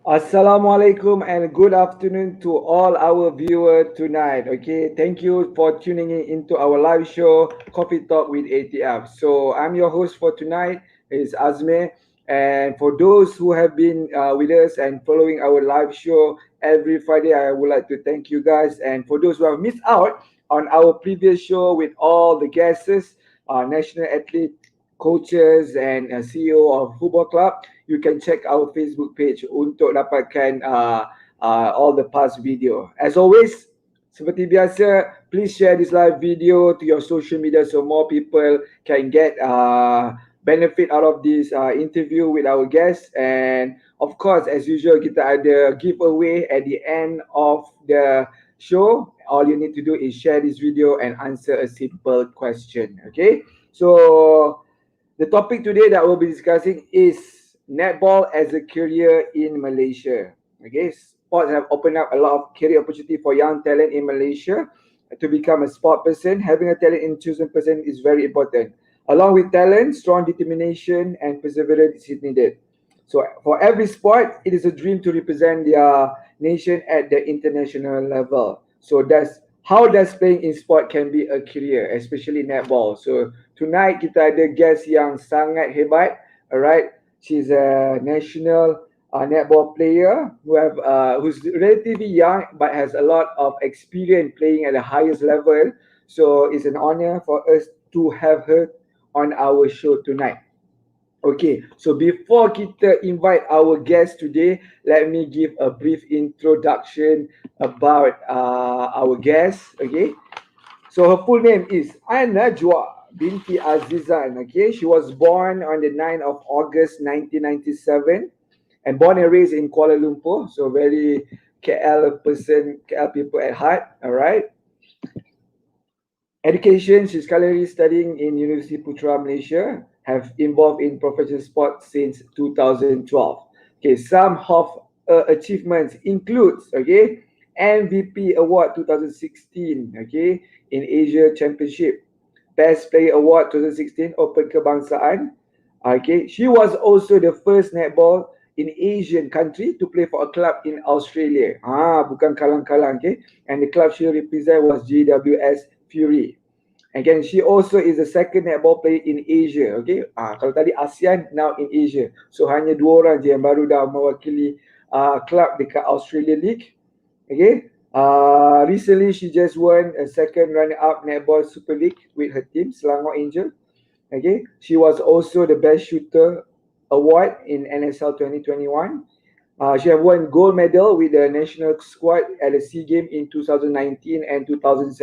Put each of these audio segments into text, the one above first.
Assalamualaikum and good afternoon to all our viewers tonight. Okay, thank you for tuning in into our live show, Coffee Talk with ATF. So I'm your host for tonight, is Azme. And for those who have been with us and following our live show every Friday, I would like to thank you guys. And for those who have missed out on our previous show with all the guests, national athlete, coaches, and CEO of football club, you can check our Facebook page untuk dapatkan all the past video. As always, seperti biasa, please share this live video to your social media so more people can get benefit out of this interview with our guests. And of course, as usual, kita ada giveaway at the end of the show. All you need to do is share this video and answer a simple question. Okay, so the topic today that we'll be discussing is netball as a career in Malaysia. Okay, sports have opened up a lot of career opportunity for young talent in Malaysia. To become a sport person, having a talent in chosen person is very important. Along with talent, strong determination and perseverance is needed. So for every sport, it is a dream to represent their nation at the international level. So that's how does playing in sport can be a career, especially netball. So tonight kita ada guest yang sangat hebat. Alright, she's a national netball player who's relatively young but has a lot of experience playing at the highest level. So it's an honor for us to have her on our show tonight. Okay, so before kita invite our guest today, let me give a brief introduction about our guest. Okay, so her full name is Najwa binti Azizan. Okay, she was born on the 9th of August 1997 and born and raised in Kuala Lumpur. So very KL person, KL people at heart. All right. Education, she's currently studying in University Putra Malaysia, have involved in professional sports since 2012. Okay, some of achievements includes, okay, MVP Award 2016, okay, in Asia Championship. Best Player Award 2016 Open Kebangsaan. Okay, she was also the first netball in Asian country to play for a club in Australia. Bukan kalang-kalang, okay. And the club she represent was GWS Fury. Again, she also is the second netball player in Asia. Okay, kalau tadi ASEAN, now in Asia. So hanya dua orang je yang baru dah mewakili club dekat Australia League. Okay, recently she just won a second runner-up netball Super League with her team Selangor Angel. Okay, she was also the best shooter award in NSL 2021. She have won gold medal with the national squad at the SEA Games in 2019 and 2017.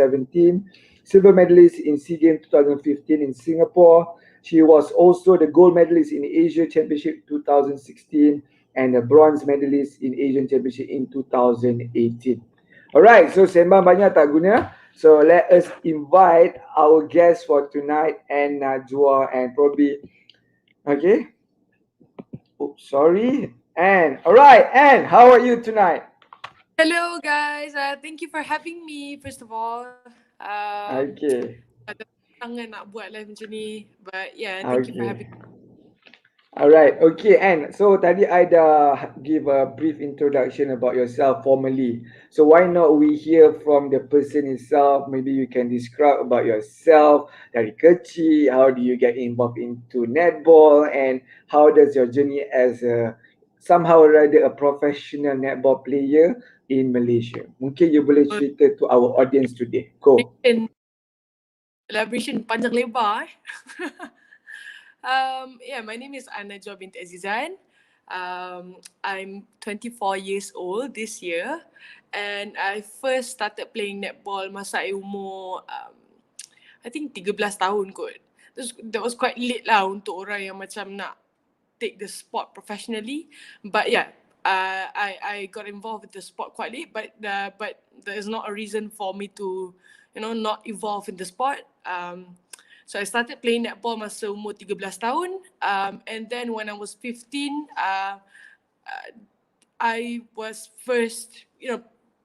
Silver medalist in SEA Games 2015 in Singapore. She was also the gold medalist in Asia Championship 2016 and the bronze medalist in Asian Championship in 2018. Alright, so sembang banyak tak guna. So let us invite our guest for tonight and Najwa and probably, okay. Oops, sorry. And all right, and how are you tonight? Hello guys, thank you for having me first of all. Okay, Ada tangan nak buat live macam ni, but yeah, thank you for okay. having me. All right, okay. And so tadi I dah give a brief introduction about yourself formally. So why not we hear from the person itself? Maybe you can describe about yourself dari kecil. How do you get involved into netball, and how does your journey as a somehow or rather a professional netball player in Malaysia? Mungkin you boleh cerita to our audience today. Go. Elaboration panjang lebar. Yeah, my name is Najwa Azizan. I'm 24 years old this year, and I first started playing netball masa I umur I think 13 tahun kot. That was quite late lah untuk orang yang macam nak take the sport professionally. But yeah, I got involved with the sport quite late, but there is not a reason for me to, not evolve in the sport. So I started playing netball masa umur 13 tahun. And then when I was 15, I was first,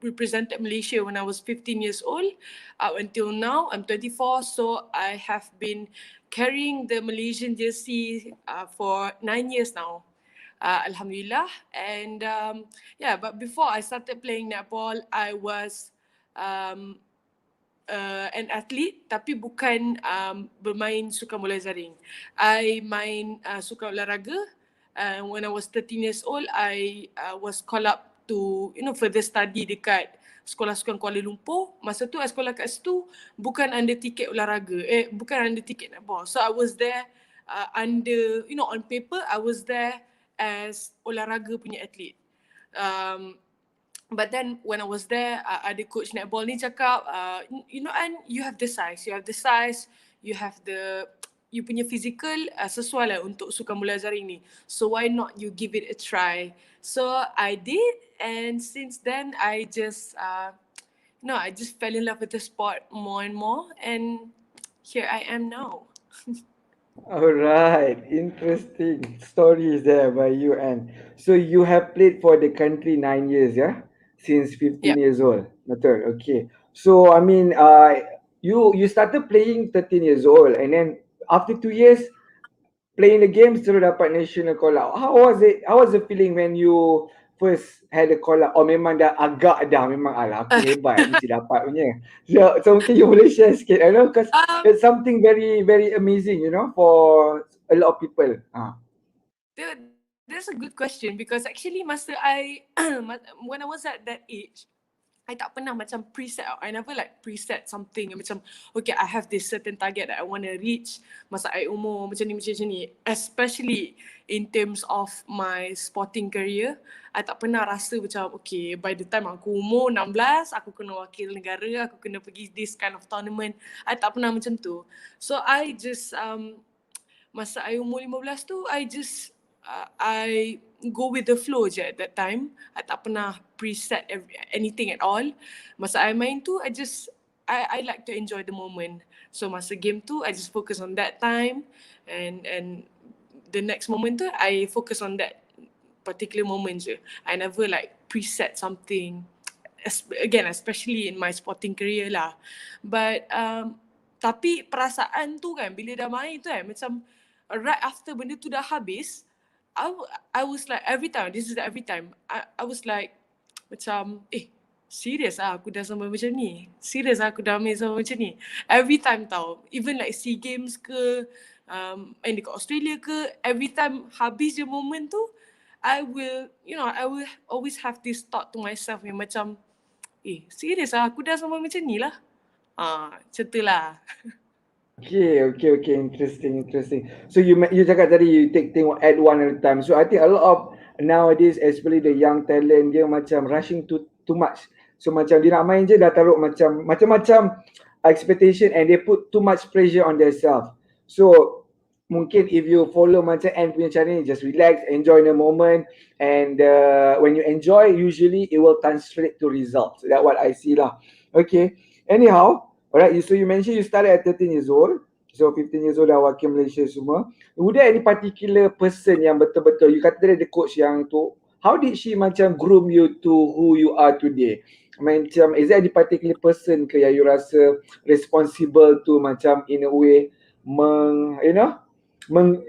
represented Malaysia when I was 15 years old. Until now, I'm 24, so I have been carrying the Malaysian jersey for 9 years now. Alhamdulillah. And yeah, but before I started playing netball, I was um, an athlete tapi bukan bermain sukan bola jaring. I main sukan olahraga. When I was 13 years old, I was called up to further study dekat sekolah sukan Kuala Lumpur. Masa tu I sekolah kat situ bukan under tiket olahraga, bukan under tiket netball. So I was there under, on paper I was there as olahraga punya athlete. But then when I was there, ada coach netball ni cakap, and you have the size, you have the, you punya physical sesuai lah untuk sukan bola jaring ni. So why not you give it a try? So I did, and since then I just, I just fell in love with the sport more and more, and here I am now. All right, interesting stories there by you. And so you have played for the country 9 years, yeah, since 15 Yep. years old. Betul. Okay. So I mean, you started playing 13 years old, and then after 2 years playing the games terus dapat national call out. How was it? How was the feeling when you first had a call out? Or memang dah agak dah memang alah aku hebat mesti dapat punya. So mungkin you boleh share sikit. I know because um, it's something very very amazing, for a lot of people. That's a good question because actually masa I when I was at that age, I tak pernah macam preset. I never like preset something macam okay, I have this certain target that I want to reach masa I umur macam ni. Especially in terms of my sporting career, I tak pernah rasa macam okay, by the time aku umur 16, aku kena wakil negara, aku kena pergi this kind of tournament. I tak pernah macam tu. So I just masa I umur 15 tu, I go with the flow je at that time. I tak pernah preset anything at all. Masa I main tu, I like to enjoy the moment. So masa game tu, I just focus on that time, and the next moment tu, I focus on that particular moment je. I never like preset something. Again, especially in my sporting career lah. But tapi perasaan tu kan, bila dah main tu kan, macam right after benda tu dah habis, I was like every time, this is every time, I was like macam serious lah aku dah sampai macam ni. Serious lah aku dah main sampai macam ni. Every time tau. Even like SEA Games ke, and dekat Australia ke, every time habis je moment tu, I will always have this thought to myself yang macam, serious lah aku dah sampai macam ni lah. Macam tu lah. Okay. Interesting. So you cakap tadi you tengok at one at a time. So I think a lot of nowadays, especially the young talent, dia macam rushing too much. So macam dia nak main je dah taruh macam expectation, and they put too much pressure on themselves. So mungkin if you follow macam Anne punya cara ni, just relax, enjoy the moment, and when you enjoy, usually it will translate to results. That's what I see lah. Okay. Anyhow, alright, so you mentioned you started at 13 years old. So 15 years old dah wakil Malaysia semua. Would there any particular person yang betul-betul, you kata tadi the coach yang tu, how did she macam groom you to who you are today? Macam, is there any particular person ke yang you rasa responsible to macam in a way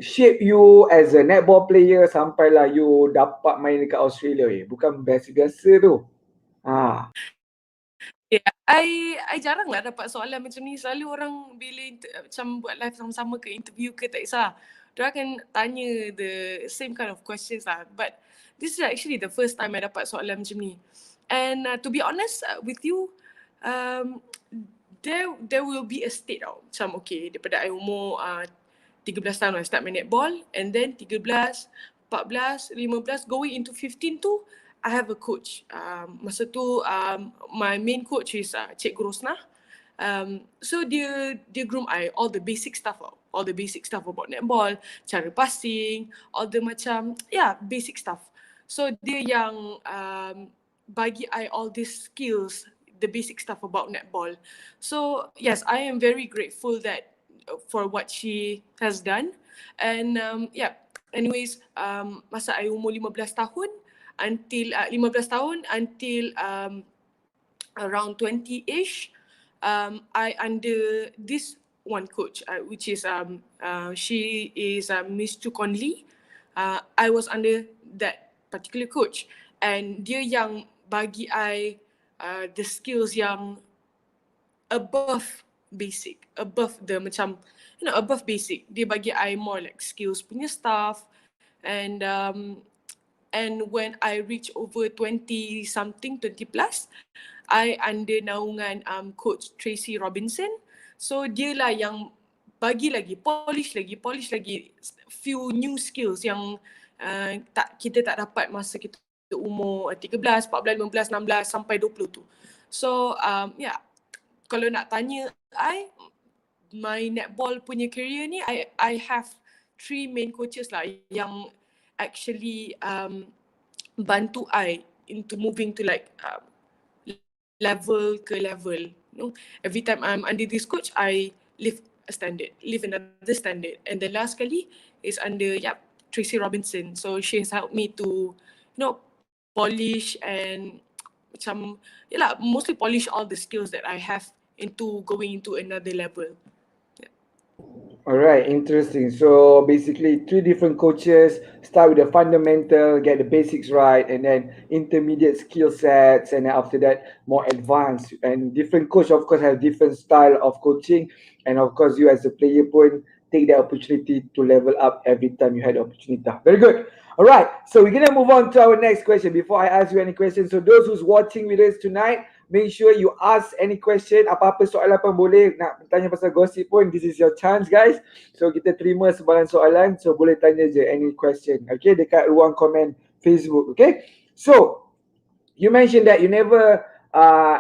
shape you as a netball player sampailah you dapat main dekat Australia? Bukan biasa-biasa tu. Yeah, I jarang lah dapat soalan macam ni. Selalu orang bila macam buat live sama-sama ke interview ke tak kisah, dia akan tanya the same kind of questions lah. But this is actually the first time I dapat soalan macam ni. And to be honest with you, there will be a state tau. Macam okay, daripada I umur 13 tahun I start main netball, and then 13, 14, 15 going into 15 tu I have a coach. Masa tu my main coach is Cikgu Rosnah. So dia groom I all the basic stuff about netball, cara passing, all the macam basic stuff. So dia yang bagi I all these skills, the basic stuff about netball. So yes, I am very grateful that for what she has done. And anyways, masa I umur 15 tahun until around 20-ish, I under this one coach, which is she is Miss Chu Conley. I was under that particular coach, and dia yang bagi I the skills yang above basic, above the macam, above basic. Dia bagi I more like skills punya stuff. And when I reach over 20 something, 20 plus, I under naungan coach Tracy Robinson. So dia lah yang bagi lagi, polish lagi few new skills yang kita tak dapat masa kita umur 13, 14, 15, 16 sampai 20 tu. So yeah, kalau nak tanya my netball punya career ni, I have 3 main coaches lah yang actually bantu I into moving to like level ke level. Every time I'm under this coach, I lift another standard. And the last kali is under Tracy Robinson. So she has helped me to polish and macam mostly polish all the skills that I have into going into another level. All right, interesting. So basically, three different coaches start with the fundamental, get the basics right, and then intermediate skill sets, and then after that, more advanced. And different coach, of course, have different style of coaching, and of course, you as a player pun take the opportunity to level up every time you had the opportunity. Very good. All right, so we're gonna move on to our next question. Before I ask you any questions, so those who's watching with us tonight, make sure you ask any question, apa-apa soalan pun boleh, nak tanya pasal gosip pun, this is your chance guys. So kita terima sebarang soalan, so boleh tanya je any question, okay, dekat ruang komen Facebook, okay. So you mentioned that you never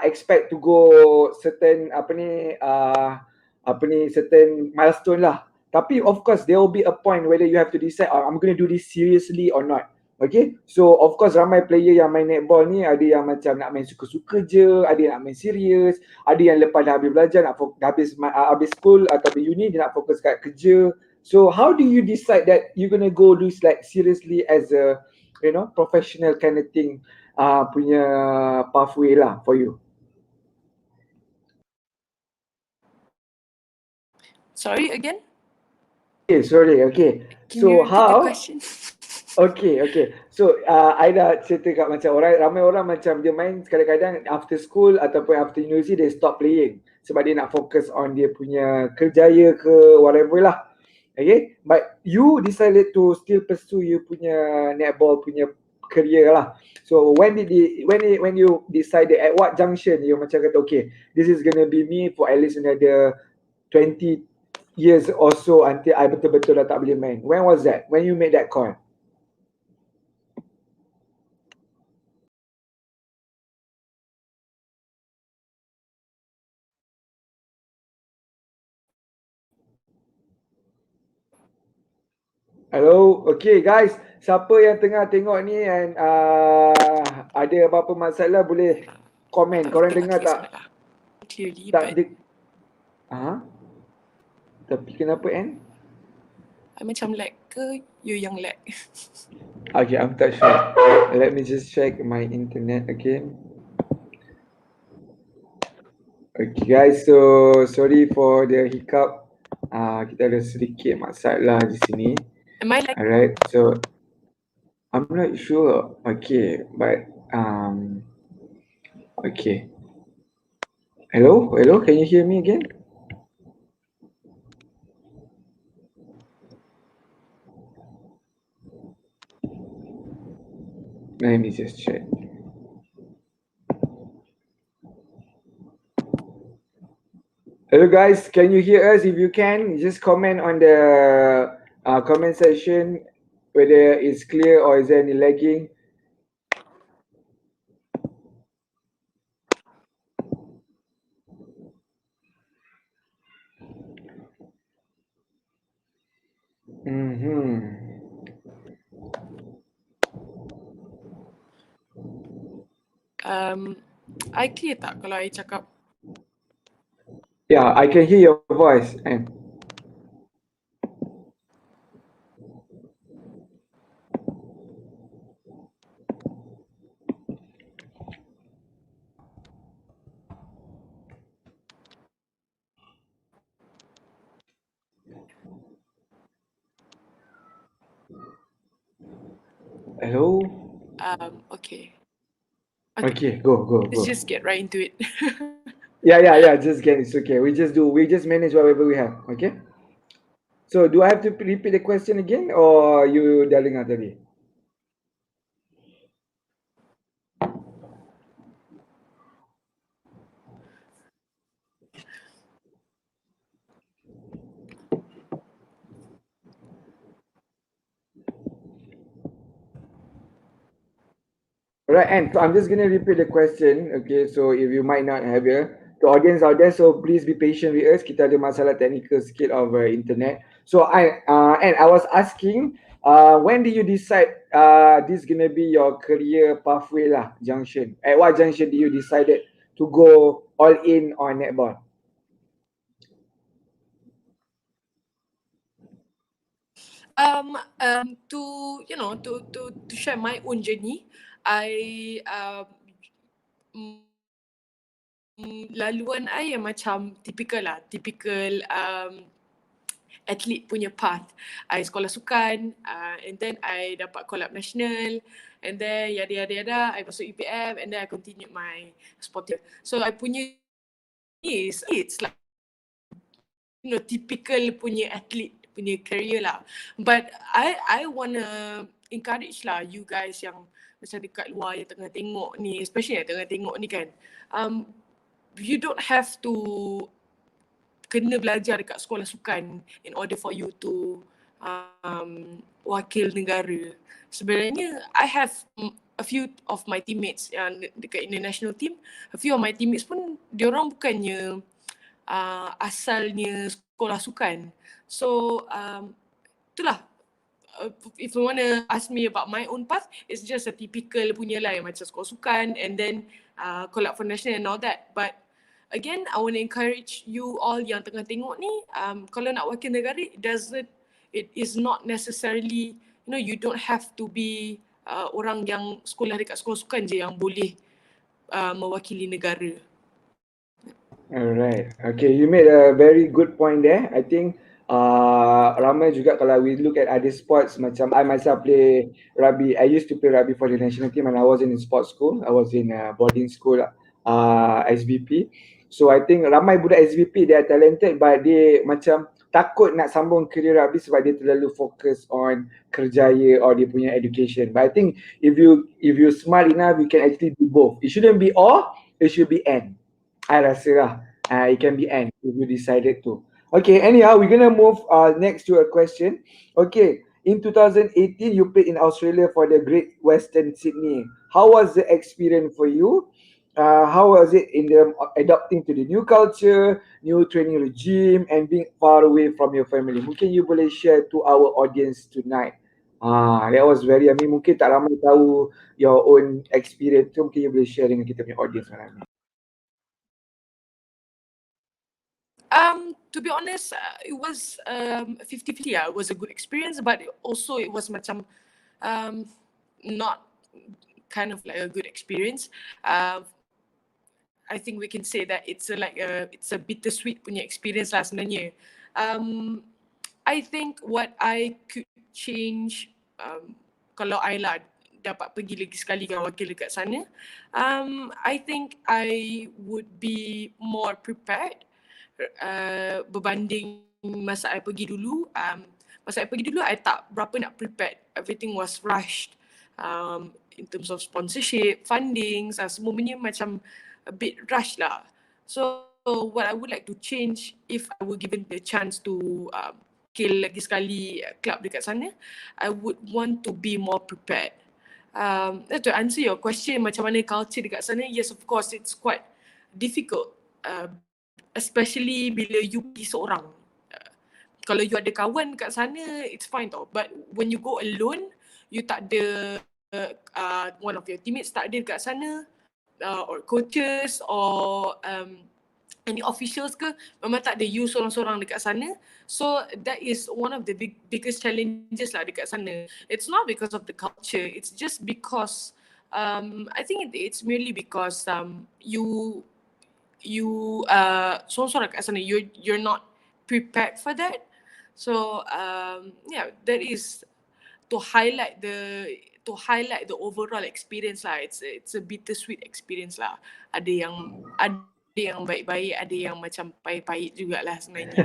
expect to go certain certain milestone lah. Tapi of course there will be a point whether you have to decide, I'm going to do this seriously or not. Okay, so of course ramai player yang main netball ni, ada yang macam nak main suka-suka je, ada yang nak main serius, ada yang lepas dah habis belajar, habis school atau uni, dia nak fokus kat kerja. So how do you decide that you're gonna go do like seriously as a professional kind of thing punya pathway lah for you? Sorry again? Okay, sorry. Okay. Can you repeat the question? Okay. So I dah cerita kat macam ramai orang macam dia main kadang-kadang after school ataupun after university they stop playing sebab dia nak fokus on dia punya kerjaya ke whatever lah. Okay, but you decided to still pursue you punya netball punya career lah. So when you decided, at what junction you macam kata okay, this is gonna be me for at least another 20 years or so until I betul-betul dah tak boleh main? When was that? When you made that call? Hello, okay guys, siapa yang tengah tengok ni and ada apa-apa masalah boleh komen. Korang dengar tak? Clearly, Tak but tapi kenapa I macam lag ke you yang lag? Okay, I'm not sure. Let me just check my internet again. Okay guys, so sorry for the hiccup. Kita ada sedikit masalah di sini. Am I lag? Alright, so I'm not sure. Okay, but okay. Hello, can you hear me again? Let me just check. Hello guys, can you hear us? If you can, just comment on the comment section whether it's clear or is there any lagging. I clear tak kalau I cakap? Yeah, I can hear your voice. Hello? Okay. Okay. Okay, go, go, Let's go. just get right into it. Yeah. Just get it's okay. We just manage whatever we have. Okay. So do I have to repeat the question again, or you darling out already? Right, and so I'm just gonna repeat the question. Okay, so if you might not have the audience out there, so please be patient with us. Kita ada masalah technical sikit of internet. So I was asking, when did you decide this gonna be your career pathway lah, junction? At what junction did you decided to go all in on netball? To to share my own journey, I laluan I yang macam typical lah, typical athlete punya path. I sekolah sukan, and then I dapat call up national, and then yada. I masuk EPF, and then I continued my sporting. So I punya is it's like typical punya athlete punya career lah. But I wanna encourage lah you guys yang macam dekat luar yang tengah tengok ni, especially yang tengah tengok ni kan. You don't have to kena belajar dekat sekolah sukan in order for you to wakil negara. Sebenarnya I have a few of my teammates yang dekat international team, a few of my teammates pun diorang bukannya asalnya sekolah sukan. So itulah, if you want to ask me about my own path, it's just a typical punya lah yang macam sekolah sukan and then call up for national and all that. But again, I want to encourage you all yang tengah tengok ni, kalau nak wakil negara, it is not necessarily, you don't have to be orang yang sekolah dekat sekolah sukan je yang boleh mewakili negara. Alright. Okay, you made a very good point there. I think ramai juga kalau we look at other sports macam I myself play rugby. I used to play rugby for the national team and I wasn't in sports school. I was in boarding school SBP. So I think ramai budak SBP they are talented but they macam takut nak sambung career rugby sebab dia terlalu fokus on kerjaya or dia punya education. But I think if you smart enough you can actually do both. It shouldn't be all, it should be and. I rasa lah it can be end if you decided to. Okay, anyhow, we're gonna move next to a question. Okay, in 2018, you played in Australia for the Great Western Sydney. How was the experience for you? How was it in the adapting to the new culture, new training regime, and being far away from your family? Mungkin you boleh share to our audience tonight. That was very, I mean, mungkin tak ramai tahu your own experience tu, mungkin you boleh share dengan kita punya audience malam ni. To be honest, it was 50-50. It was a good experience, but also it was macam not kind of like a good experience. I think we can say that it's a bittersweet punya experience lah sebenarnya. I think what I could change kalau I lah dapat pergi lagi sekali dengan wakil dekat sana, I think I would be more prepared berbanding masa I pergi dulu. Masa I pergi dulu, I tak berapa nak prepared. Everything was rushed in terms of sponsorship, fundings, semua benda macam a bit rush lah. So what I would like to change if I were given the chance to kill lagi sekali club dekat sana, I would want to be more prepared. To answer your question, macam mana culture dekat sana, yes, of course, it's quite difficult. Especially bila you pergi seorang. Kalau you ada kawan kat sana, it's fine tau. But when you go alone, you tak ada one of your teammates tak ada kat sana, or coaches or any officials ke, memang tak ada you seorang-seorang dekat sana. So that is one of the biggest challenges lah dekat sana. It's not because of the culture, it's just because I think it's merely because you seorang-seorang kat sana, you're not prepared for that. So yeah, that is to highlight the overall experience lah. It's a bittersweet experience lah. Ada yang baik-baik, ada yang macam pahit-pahit jugalah sebenarnya.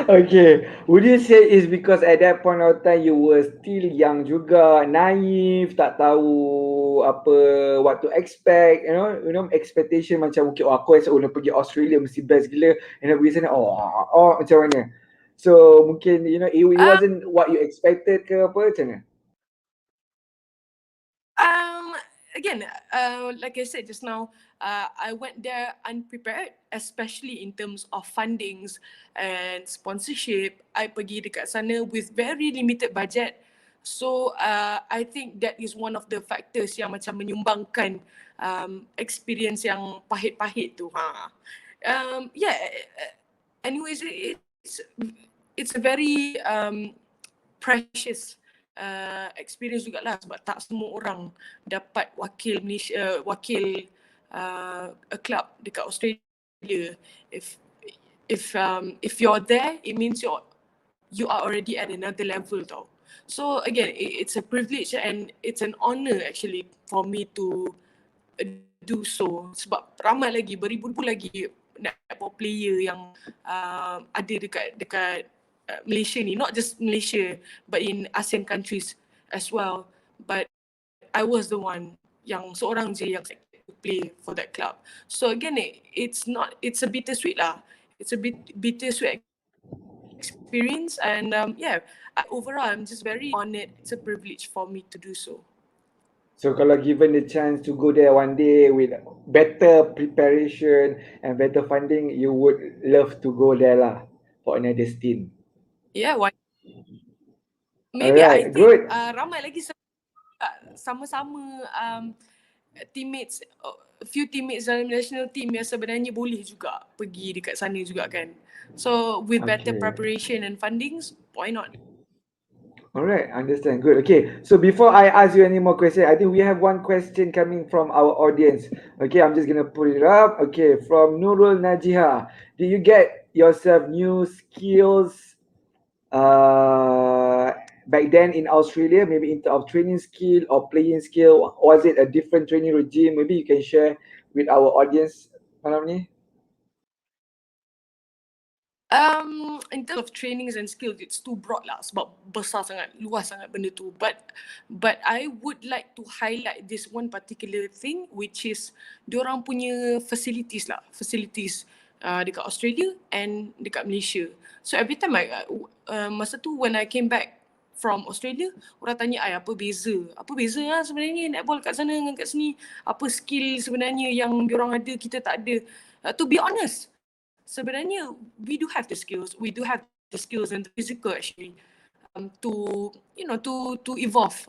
Okay, would you say it's because at that point of time you were still young juga, naive, tak tahu apa what to expect, expectation macam okay, aku rasa nak pergi Australia mesti best gila, and then pergi sana macam mana? So mungkin it wasn't what you expected ke apa macam mana? Again, like I said just now, I went there unprepared, especially in terms of fundings and sponsorship. I pergi dekat sana with very limited budget. So I think that is one of the factors yang macam menyumbangkan experience yang pahit-pahit tu. Yeah. Anyways, it's a very precious experience jugalah sebab tak semua orang dapat wakil Malaysia, wakil a club dekat Australia. If you're there, it means you are already at another level tau. So again, it's a privilege and it's an honor actually for me to do so, sebab ramai lagi, beribu-ribu lagi netball player yang ada dekat Malaysia ni, not just Malaysia but in ASEAN countries as well. But I was the one yang seorang je yang to play for that club. So again, it's a bittersweet lah. It's a bittersweet experience, and overall I'm just very honored. It's a privilege for me to do so. So kalau given the chance to go there one day with better preparation and better funding, you would love to go there lah for another stint. Yeah, why? Maybe Alright, I think good. Ramai lagi sama-sama teammates, a few teammates dalam national team yang sebenarnya boleh juga pergi dekat sana juga kan. So with better preparation and fundings, why not? Alright, understand. Good. Okay, so before I ask you any more questions, I think we have one question coming from our audience. Okay, I'm just gonna put it up. Okay, from Nurul Najiha. Did you get yourself new skills back then in Australia, maybe in terms of training skill or playing skill? Was it a different training regime? Maybe you can share with our audience malam ni. In terms of trainings and skills, it's too broad lah sebab besar sangat, luas sangat benda tu. But I would like to highlight this one particular thing, which is diorang punya facilities dekat Australia and dekat Malaysia. So every time masa tu when I came back from Australia, orang tanya apa beza lah sebenarnya netball kat sana dengan kat sini, apa skill sebenarnya yang diorang ada kita tak ada. To be honest, sebenarnya we do have the skills and the physical actually to evolve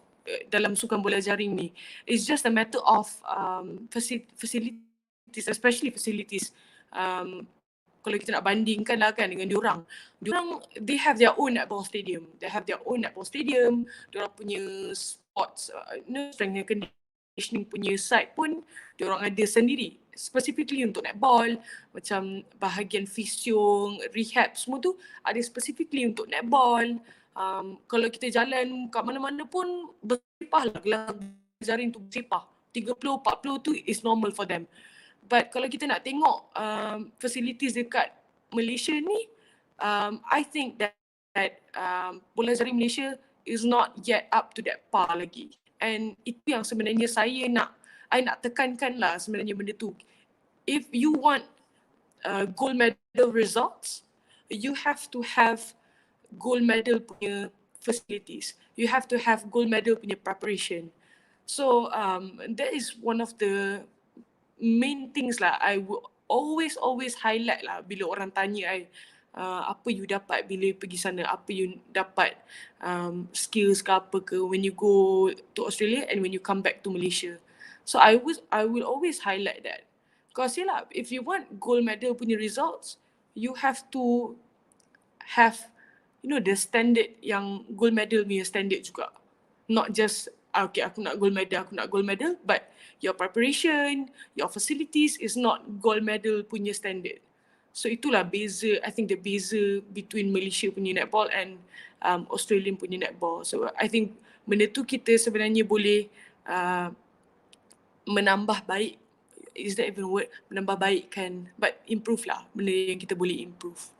dalam sukan bola jaring ni. It's just a matter of facilities, especially facilities. Kalau kita nak bandingkan lah kan dengan diorang they have their own netball stadium, diorang punya sports strength and conditioning punya side pun diorang ada sendiri specifically untuk netball, macam bahagian physio, rehab semua tu ada specifically untuk netball. Kalau kita jalan kat mana-mana pun bersepah lah, gelar jaring tu bersepah 30-40 tu is normal for them. But kalau kita nak tengok facilities dekat Malaysia ni, I think that bola jaring Malaysia is not yet up to that par lagi. And itu yang sebenarnya I nak tekankan lah sebenarnya benda tu. If you want gold medal results, you have to have gold medal punya facilities. You have to have gold medal punya preparation. So that is one of the main things lah. I will always highlight lah bila orang tanya apa you dapat bila pergi sana, apa you dapat skills ke apa ke when you go to Australia and when you come back to Malaysia. So I will always highlight that. Because if you want gold medal punya results, you have to have the standard yang gold medal punya standard juga. Not just okay aku nak gold medal, but your preparation, your facilities is not gold medal punya standard. So itulah beza, I think the beza between Malaysia punya netball and Australian punya netball. So I think benda tu kita sebenarnya boleh menambah baik, is that even a word, menambah baik kan, but improve lah benda yang kita boleh improve.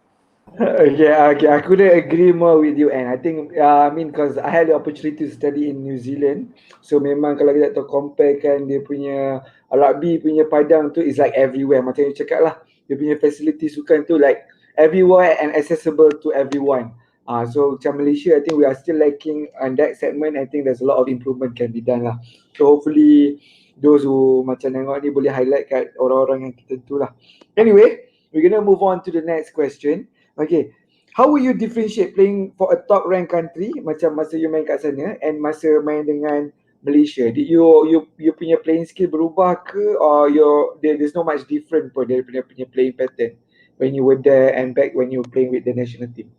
Okay, okay, I couldn't agree more with you, and I think, I mean, because I had the opportunity to study in New Zealand, so memang kalau kita tak comparekan dia punya rugby punya padang tu is like everywhere, macam you cakap lah, dia punya facility sukan tu like everywhere and accessible to everyone. So macam Malaysia, I think we are still lacking on that segment. I think there's a lot of improvement can be done lah. So hopefully those who macam tengok ni boleh highlight kat orang-orang yang kita tu lah. Anyway, we're gonna move on to the next question. Okay, how will you differentiate playing for a top ranked country macam masa you main kat sana and masa main dengan Malaysia? Did you punya playing skill berubah ke, or there's no much different pun dari punya playing pattern when you were there and back when you were playing with the national team?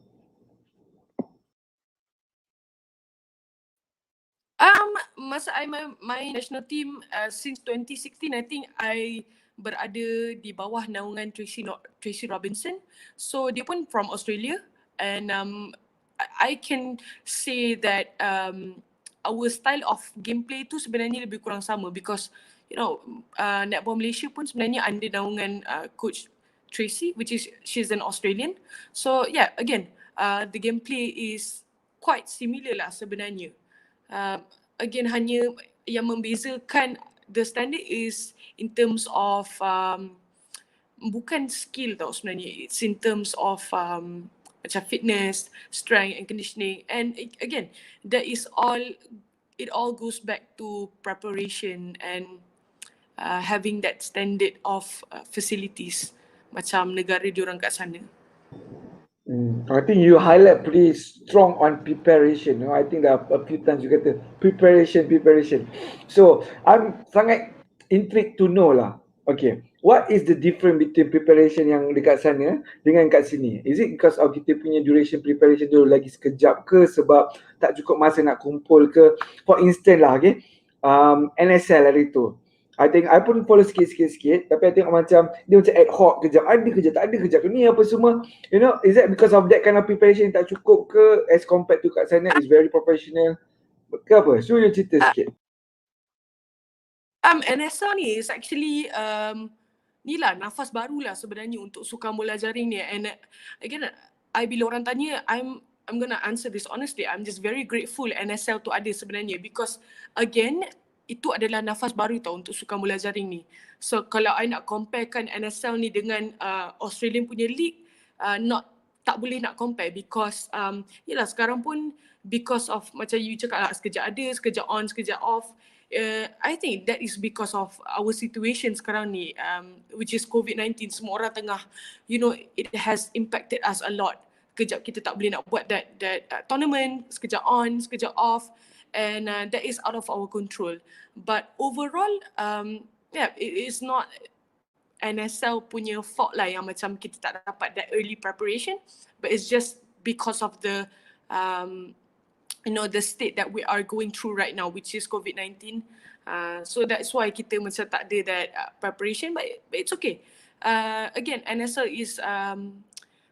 Masa I main national team since 2016, I think I berada di bawah naungan Tracy Robinson. So dia pun from Australia, and I can say that our style of gameplay tu sebenarnya lebih kurang sama, because you know Netball Malaysia pun sebenarnya under naungan coach Tracy, which is she's an Australian. So yeah, again the gameplay is quite similar lah sebenarnya. Again, hanya yang membezakan the standard is in terms of bukan skill tau sebenarnya, it's in terms of macam fitness, strength and conditioning, and again that is all, it all goes back to preparation and having that standard of facilities macam negara diorang kat sana. I think you highlight pretty strong on preparation. I think there are a few times you kata preparation. So I'm sangat intrigued to know lah. Okay, what is the difference between preparation yang dekat sana dengan kat sini? Is it because of kita punya duration preparation tu lagi sekejap ke, sebab tak cukup masa nak kumpul ke? For instance lah, okay, NSL hari tu, I think I pun follow sikit, tapi I tengok macam dia macam ad hoc, kejap ada kejap tak ada kejap ni apa semua. You know, is that because of that kind of preparation tak cukup ke, as compared to kat sana is very professional ke apa? So you cerita sikit. NSL ni is actually ni lah nafas baru lah sebenarnya untuk sukan bola jaring ni, and again bila orang tanya, I'm gonna answer this honestly, I'm just very grateful NSL tu ada sebenarnya, because again itu adalah nafas baru tau untuk sukan bola jaring ni. So kalau I nak comparekan NSL ni dengan Australian punya league, tak boleh nak compare, because yelah sekarang pun because of macam you cakap lah, sekejap ada, sekejap on, sekejap off. I think that is because of our situation sekarang ni, which is COVID-19. Semua orang tengah, you know, it has impacted us a lot. Kejap kita tak boleh nak buat that tournament, sekejap on, sekejap off, and that is out of our control. But overall, yeah, it is not NSL punya fault lah yang macam kita tak dapat that early preparation, but it's just because of the you know, the state that we are going through right now, which is COVID-19. So that's why kita macam tak ada that preparation, but it's okay. Again, NSL is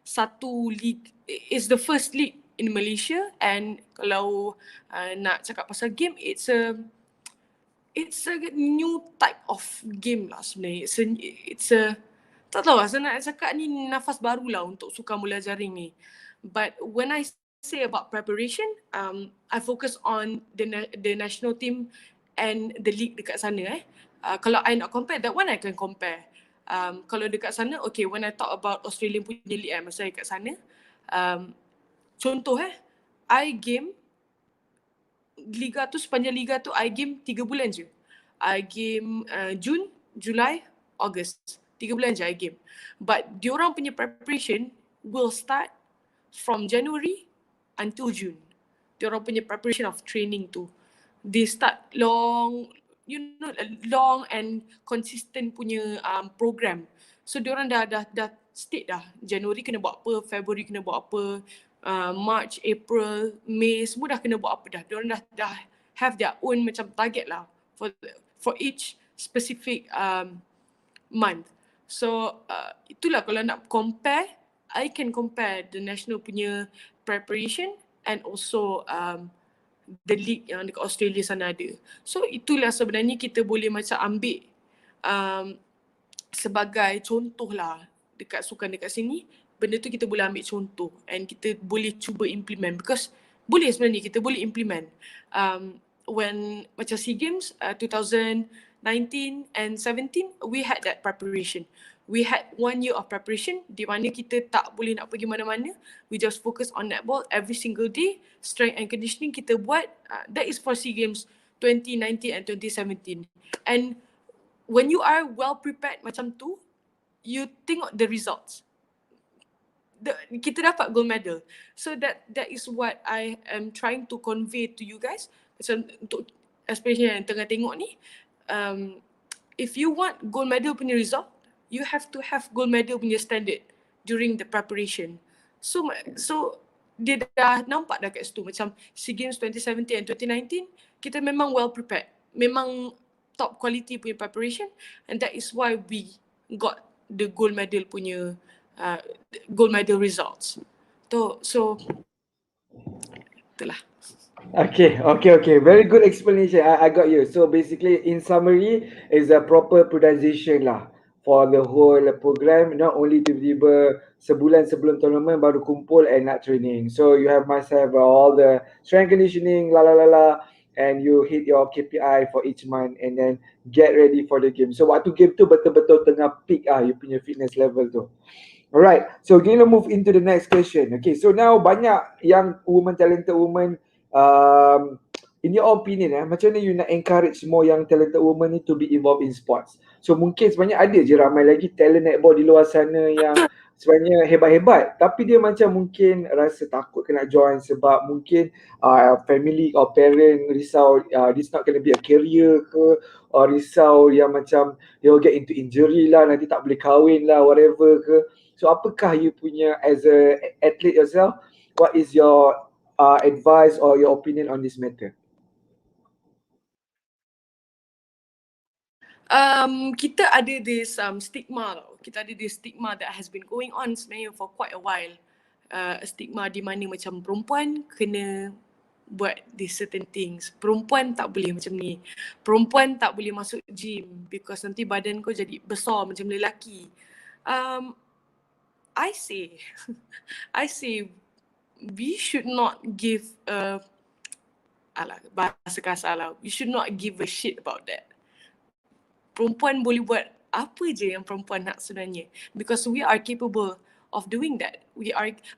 satu league, is the first league in Malaysia, and kalau nak cakap pasal game, it's a new type of game lah sebenarnya. It's a tak tahu lah, saya nak cakap ni nafas baru lah untuk sukan bola jaring ni. But when I say about preparation, I focus on the national team and the league dekat sana. Kalau I nak compare, that one I can compare. Kalau dekat sana, okay, when I talk about Australian punya league, masa I kat sana, contoh I game liga tu, sepanjang liga tu I game 3 bulan je. I game Jun, Julai, August. 3 bulan je I game. But diorang punya preparation will start from January until June. Diorang punya preparation of training tu, they start long, you know, long and consistent punya program. So diorang dah state dah, January kena buat apa, February kena buat apa, March, April, May, semua dah kena buat apa dah. Diorang dah have their own macam target lah for each specific month. So itulah kalau nak compare, I can compare the national punya preparation and also the league yang dekat Australia sana ada. So itulah sebenarnya kita boleh macam ambil um, sebagai contoh lah dekat sukan dekat sini. Benda tu kita boleh ambil contoh and kita boleh cuba implement, because boleh sebenarnya kita boleh implement. When macam SEA Games 2019 and 17, we had that preparation. We had 1 year of preparation di mana kita tak boleh nak pergi mana-mana. We just focus on netball every single day. Strength and conditioning kita buat. That is for SEA Games 2019 and 2017. And when you are well prepared macam tu, you tengok the results. Kita dapat gold medal. So that is what I am trying to convey to you guys. Macam untuk especially yang tengah tengok ni, if you want gold medal punya result, you have to have gold medal punya standard during the preparation. So dia dah nampak dah kat situ, macam SEA Games 2017 and 2019, kita memang well prepared. Memang top quality punya preparation, and that is why we got the gold medal punya gold medal results. So itulah. Okay. Very good explanation. I got you. So basically, in summary, is a proper pronunciation lah for the whole program. Not only tiba-tiba sebulan sebelum tournament baru kumpul and nak training. So you must have all the strength conditioning, and you hit your KPI for each month and then get ready for the game. So waktu game tu betul-betul tengah peak you punya fitness level tu. Alright, so kita move into the next question. Okay, so now banyak yang talented women, in your opinion, macam mana you nak encourage more yang talented women ni to be involved in sports? So mungkin sebenarnya ada je ramai lagi talent netball di luar sana yang sebenarnya hebat-hebat, tapi dia macam mungkin rasa takut kena join sebab mungkin family or parent risau this not gonna be a career ke, or risau yang macam they will get into injury lah, nanti tak boleh kahwin lah, whatever ke. So apakah you punya, as a athlete yourself, what is your advice or your opinion on this matter? Kita ada this stigma tau. Kita ada this stigma that has been going on sebenarnya for quite a while. Stigma di mana macam perempuan kena buat these certain things. Perempuan tak boleh macam ni. Perempuan tak boleh masuk gym because nanti badan kau jadi besar macam lelaki. I say we should not give bahasa kasar lah. We should not give a shit about that. Perempuan boleh buat apa je yang perempuan nak sebenarnya, because we are capable of doing that.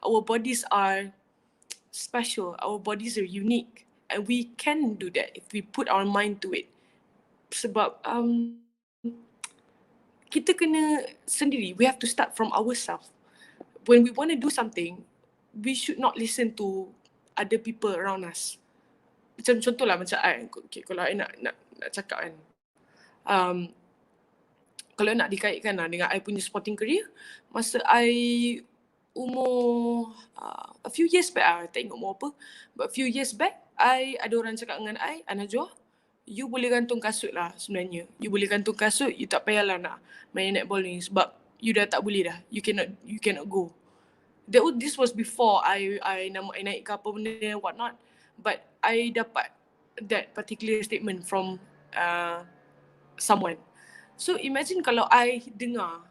Our bodies are special, our bodies are unique, and we can do that if we put our mind to it. Sebab kita kena sendiri, we have to start from ourselves. When we want to do something, we should not listen to other people around us. Macam contohlah macam kalau I nak cakap kan, kalau nak dikaitkan lah dengan I punya sporting career, masa I umur a few years back, tak ingat umur apa, but a few years back, ada orang cakap dengan I, Najwa, you boleh gantung kasut lah sebenarnya. You boleh gantung kasut, you tak payahlah nak main netball ni sebab you dah tak boleh dah. You cannot go. This was before I naik ke apa benda what not, but I dapat that particular statement from someone. So imagine kalau I dengar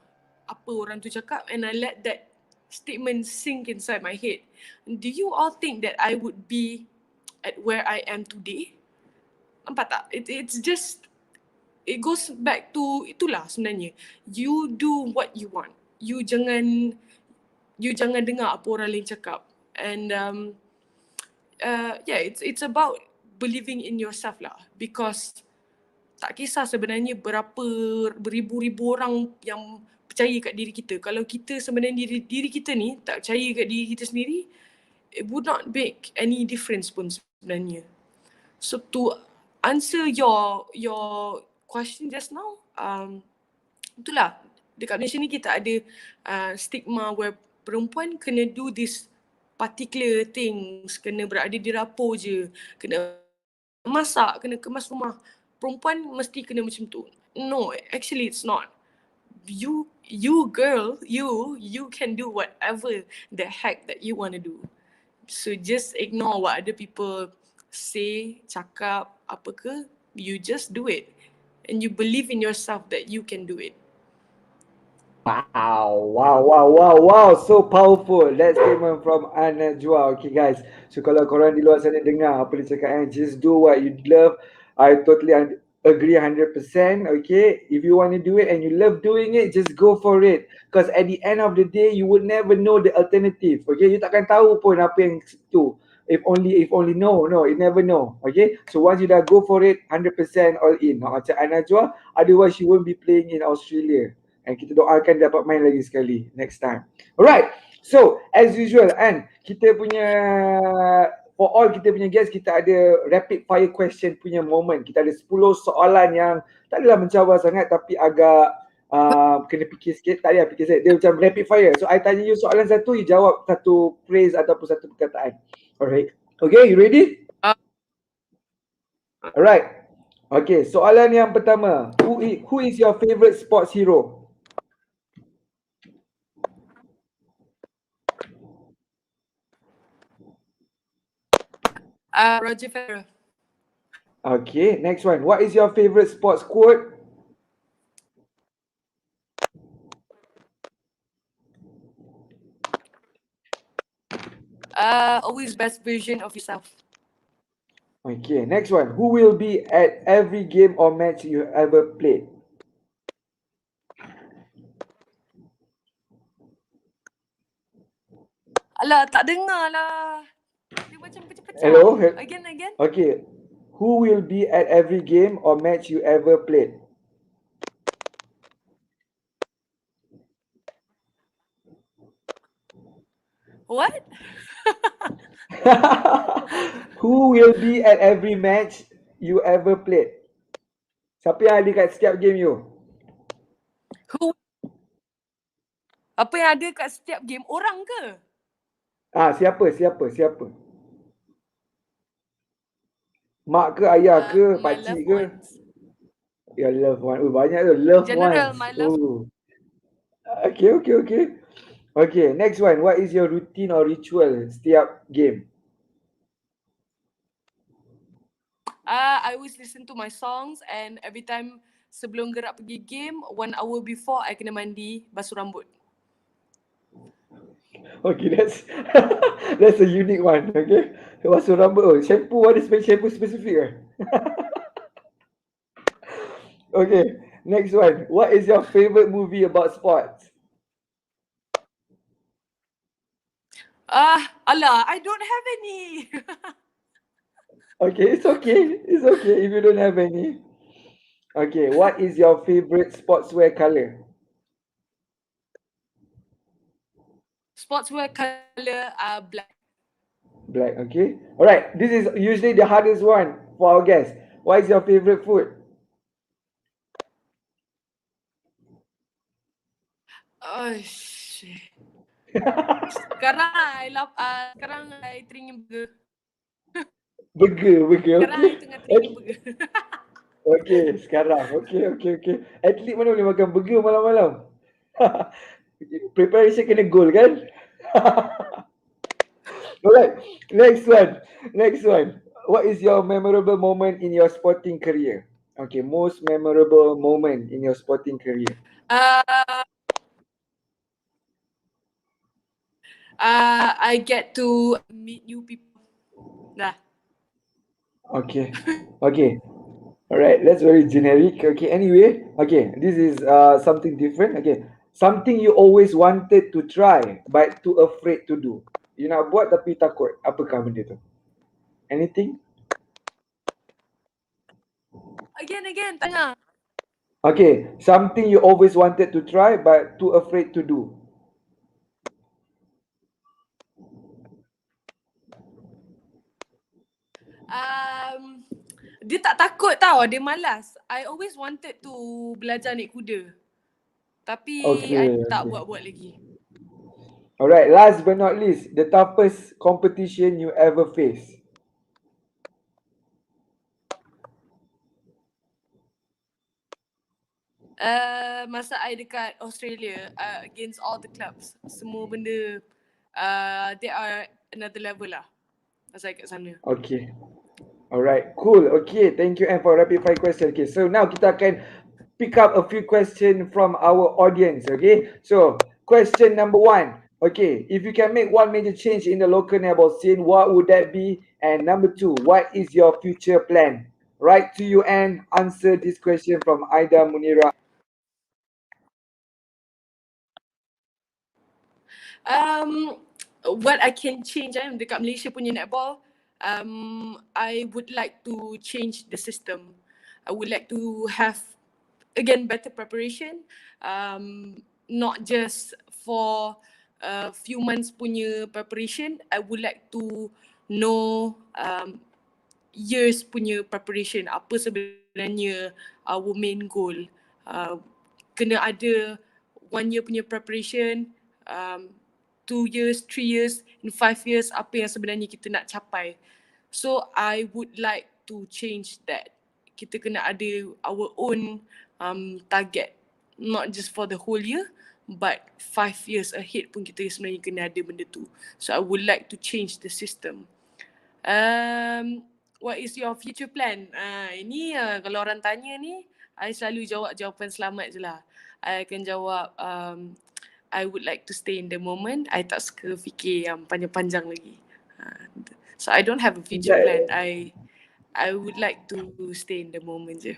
apa orang tu cakap and I let that statement sink inside my head. Do you all think that I would be at where I am today? Nampak tak? It's just, it goes back to itulah sebenarnya. You do what you want. You jangan dengar apa orang lain cakap. And it's about believing in yourself lah, because tak kisah sebenarnya berapa beribu-ribu orang yang percaya kat diri kita. Kalau kita sebenarnya diri kita ni tak percaya kat diri kita sendiri, it would not make any difference pun sebenarnya. So to answer your question just now, itulah, dekat Malaysia ni kita ada stigma where perempuan kena do this particular things, kena berada di dapur je, kena masak, kena kemas rumah. Perempuan mesti kena macam tu. No, actually it's not. you girl, you can do whatever the heck that you want to do. So just ignore what other people say, cakap, apa ke, you just do it. And you believe in yourself that you can do it. Wow. So powerful. That statement from Najwa. Okay, guys. So kalau korang di luar sana dengar apa dia cakap, just do what you love. I totally agree 100%. Okay, if you want to do it and you love doing it, just go for it. Because at the end of the day, you would never know the alternative. Okay, you takkan tahu pun apa yang tu. If only no, you never know. Okay, so once you dah go for it, 100% all in. Macam Najwa, otherwise you won't be playing in Australia. And kita doakan dapat main lagi sekali next time. Alright. So, as usual, and kita punya for all kita punya guest, kita ada rapid fire question punya moment. Kita ada 10 soalan yang tak adalah mencabar sangat tapi agak kena fikir sikit. Tak payah fikir sikit. Dia macam rapid fire. So, I tanya you soalan satu, you jawab satu phrase ataupun satu perkataan. Alright. Okay, you ready? Alright. Okay, soalan yang pertama. Who is your favorite sports hero? Roger Federer. Okay, next one. What is your favorite sports quote? Always best version of yourself. Okay, next one. Who will be at every game or match you ever played? Alah, tak dengar lah. Dia macam pecah-pecah. Hello? Again. Okay. Who will be at every game or match you ever played? What? Who will be at every match you ever played? Siapa yang ada kat setiap game you? Who? Apa yang ada kat setiap game? Orang ke? Siapa? Mak ke, ayah ke, pakcik ke? Your loved one. Oh, banyak tu. Loved General, ones. my love. Okay. Okay, next one. What is your routine or ritual setiap game? I always listen to my songs and every time sebelum gerak pergi game, 1 hour before I kena mandi, basuh rambut. Okay, that's a unique one. Okay, basuh rambut. Oh, shampoo. Ada shampoo specific ke? Okay, next one. What is your favorite movie about sports? Alah, I don't have any. Okay, it's okay if you don't have any. Okay, what is your favorite sportswear color? Sportswear color black. Black. Okay. All right. This is usually the hardest one for our guests. What is your favorite food? Oh shit. Sekarang I teringin burger. Burger. Sekarang I Okay. tengah teringin burger. Okay, sekarang. Okay. Atlet mana boleh makan burger malam-malam? Preparation kena goal kan? Alright, next one. What is your memorable moment in your sporting career? Okay, most memorable moment in your sporting career. I get to meet new people. Dah. Okay. Alright, that's very generic. Okay, anyway, okay, this is something different. Okay, something you always wanted to try but too afraid to do. You nak buat tapi takut. Apakah benda tu? Anything? Again, tanya. Okay, something you always wanted to try but too afraid to do. Dia tak takut tau, dia malas. I always wanted to belajar naik kuda. Tapi I tak buat-buat lagi. Alright, last but not least, the toughest competition you ever faced. Masa I dekat Australia, against all the clubs, semua benda they are another level lah masa I kat sana. Okay. Alright, cool. Okay, thank you and for rapid fire question. Okay, so now kita akan pick up a few questions from our audience. Okay, so question number one. Okay, if you can make one major change in the local netball scene, what would that be? And number two, what is your future plan? Right to you and answer this question from Aida Munira. What I can change dekat Malaysia punya netball, I would like to change the system. I would like to have again better preparation, not just for a few months punya preparation. I would like to know years punya preparation, apa sebenarnya our main goal. Kena ada 1 year punya preparation, 2 years, 3 years, in 5 years apa yang sebenarnya kita nak capai. So I would like to change that. Kita kena ada our own target, not just for the whole year, but 5 years ahead pun kita sebenarnya kena ada benda tu. So I would like to change the system. What is your future plan? Ini kalau orang tanya ni, I selalu jawab jawapan selamat je lah. I akan jawab I would like to stay in the moment. I tak suka fikir yang panjang-panjang lagi. So I don't have a future plan. I would like to stay in the moment je.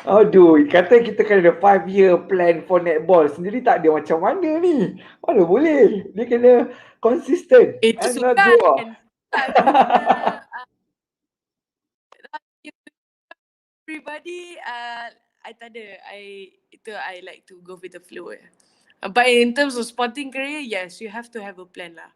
Aduh, kata kita kan ada 5 year plan for netball. Sendiri tak ada macam mana ni. Mana boleh. Dia kena consistent. Itu And sukan. Najwa. Kita punya everybody, I tak ada. I like to go with the flow. But in terms of sporting career, yes, you have to have a plan lah.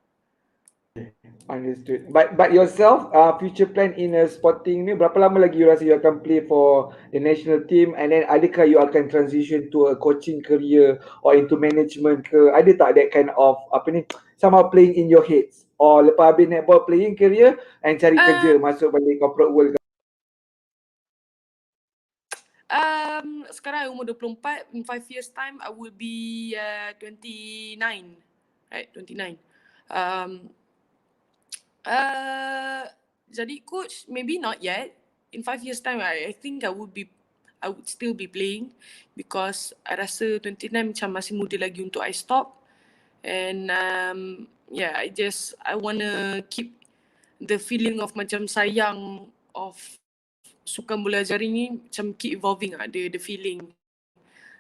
Understood. But yourself, future plan in a sporting ni, berapa lama lagi you rasa you akan play for the national team, and then adakah you akan transition to a coaching career or into management ke? Ada tak that kind of apa ni, somehow playing in your heads? Or lepas habis netball playing career and cari kerja masuk balik corporate world? Sekarang umur 24, in 5 years time I will be 29. Right, 29. Jadi coach, maybe not yet. In 5 years time I think I would still be playing, because I rasa 29 macam masih muda lagi untuk I stop. And yeah, I wanna keep the feeling of macam sayang of sukan bola jari ni, macam keep evolving the feeling.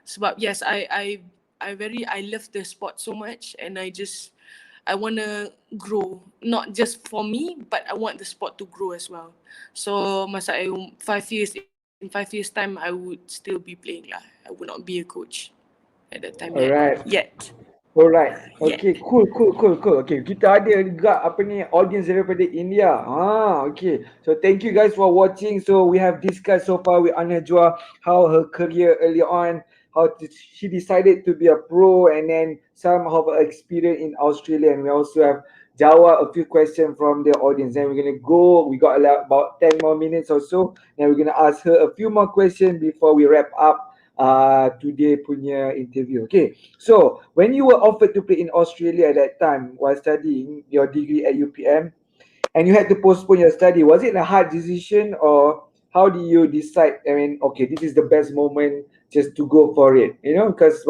Sebab yes, I love the sport so much, and I wanna grow, not just for me, but I want the sport to grow as well. So masa in 5 years time I would still be playing lah. I would not be a coach at that time yet. Alright. Okay, cool. Okay, kita ada juga apa ni, audience daripada India. Okay. So thank you guys for watching. So we have discussed so far with Najwa how her career early on, she decided to be a pro, and then some of her experience in Australia. And we also have jawab a few questions from the audience. Then we're gonna go. We got about 10 more minutes or so. Then we're gonna ask her a few more questions before we wrap up today punya interview. Okay, so when you were offered to play in Australia at that time while studying your degree at UPM, and you had to postpone your study, was it a hard decision, or how do you decide? I mean, okay, this is the best moment just to go for it, you know, because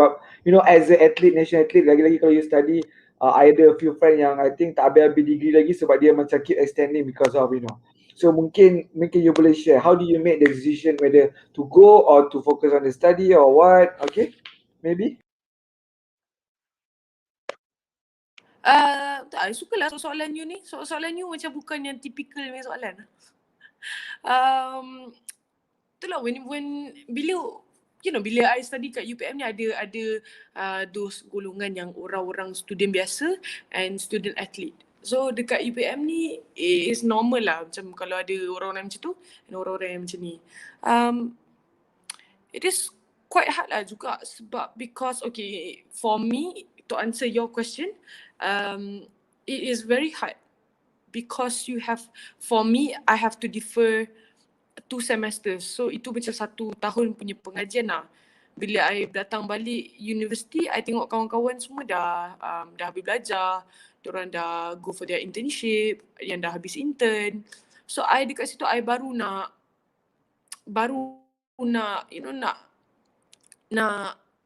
as an athlete, national athlete, lagi-lagi kalau you study, I ada a few friend yang I think tak habis-habis degree lagi sebab dia macam keep extending because of So mungkin you boleh share, how do you make the decision whether to go or to focus on the study or what? Okay, maybe. I suka lah soalan you ni. Soalan you macam bukan yang typical punya soalan. Itulah when bila I study kat UPM ni ada those golongan yang orang-orang student biasa and student athlete. So dekat UPM ni is normal lah, macam kalau ada orang-orang macam tu dan orang-orang yang macam ni. It is quite hard lah juga sebab because okay, for me to answer your question, it is very hard because for me I have to defer 2 semesters. So itu macam 1 tahun punya pengajian lah. Bila I datang balik universiti, I tengok kawan-kawan semua dah habis belajar, diorang dah go for their internship, yang dah habis intern. So I dekat situ I baru nak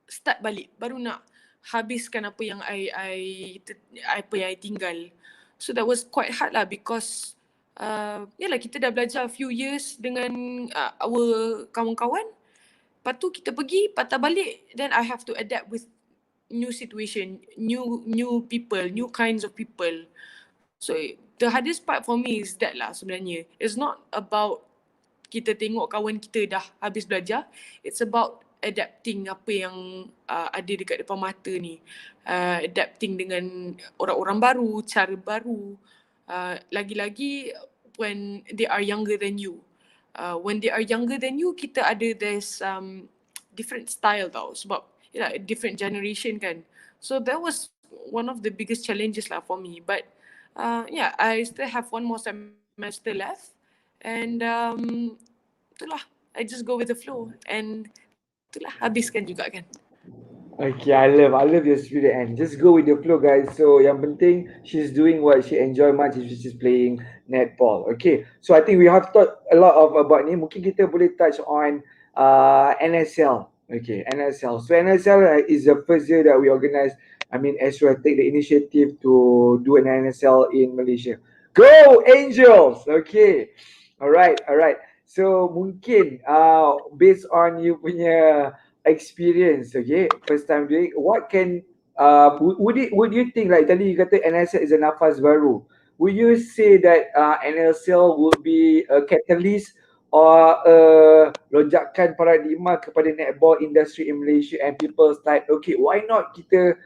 start balik, baru nak habiskan apa yang I tinggal. So that was quite hard lah, because yalah, kita dah belajar a few years dengan our kawan-kawan. Lepas tu kita pergi, patah balik, then I have to adapt with new situation, new people, new kinds of people. So the hardest part for me is that lah sebenarnya. It's not about kita tengok kawan kita dah habis belajar. It's about adapting apa yang ada dekat depan mata ni. Adapting dengan orang-orang baru, cara baru. Lagi-lagi when they are younger than you. When they are younger than you, kita ada this different style tau, sebab different generation kan. So that was one of the biggest challenges lah for me. But I still have one more semester left, and itulah, I just go with the flow, and itulah, habiskan juga kan. Okay, I love your spirit, and just go with the flow, guys. So yang penting she's doing what she enjoy much, if she's playing netball. Okay, so I think we have talked a lot about ni. Mungkin kita boleh touch on NSL. Okay, NSL. So NSL is the first year that we organize. I mean, Astro take the initiative to do an NSL in Malaysia. Go Angels! Okay, alright. So mungkin based on you punya experience, okay, first time doing, what can would you think, like tadi you kata NSL is a nafas baru, would you say that NSL would be a catalyst or a lonjakan paradigma kepada netball industry in Malaysia, and people start, okay, why not kita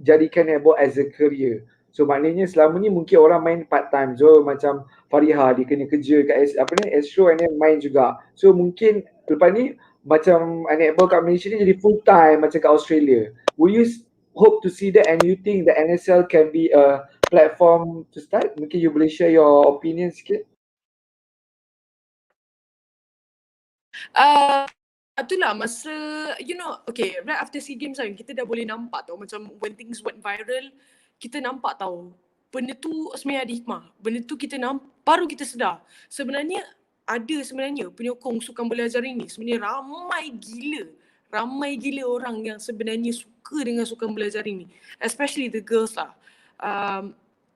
jadikan netball as a career? So maknanya selama ni mungkin orang main part time. So macam Fariha, dia kena kerja kat Astro, and then main juga. So mungkin lepas ni macam netball kat Malaysia ni jadi full time macam kat Australia. Will you hope to see that, and you think that NSL can be a platform to start? Mungkin you boleh share your opinion sikit. Itulah masa, okay, right after SEA Games kan, kita dah boleh nampak tau, macam when things went viral, kita nampak tau, benda tu sebenarnya ada hikmah. Benda tu baru kita sedar. Sebenarnya penyokong sukan bola jaring ni, sebenarnya ramai gila orang yang sebenarnya suka dengan sukan bola jaring ni. Especially the girls lah.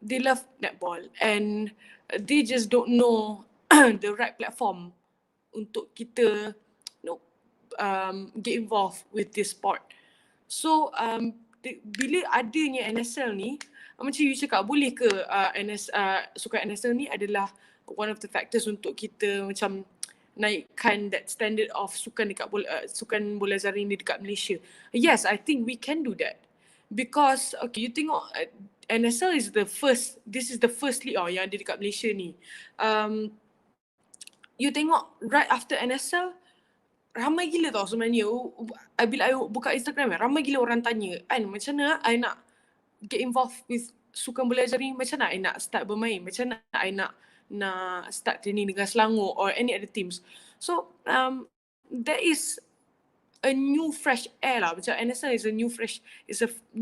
They love netball, and they just don't know the right platform untuk kita get involved with this sport. So bila adanya NSL ni, macam you cakap, boleh ke sukan NSL ni adalah one of the factors untuk kita macam naikkan that standard of sukan bola jaring ni dekat Malaysia? Yes, I think we can do that. Because okay, you tengok NSL is the first league yang ada dekat Malaysia ni. You tengok right after NSL, ramai gila tau sebenarnya. Bila I buka Instagram, ramai gila orang tanya, macam mana I nak get involved with sukan bola jaring, macam mana I nak start bermain, macam mana I nak start training dengan Selangor or any other teams. So there is a new fresh air lah. Macam NSL is a new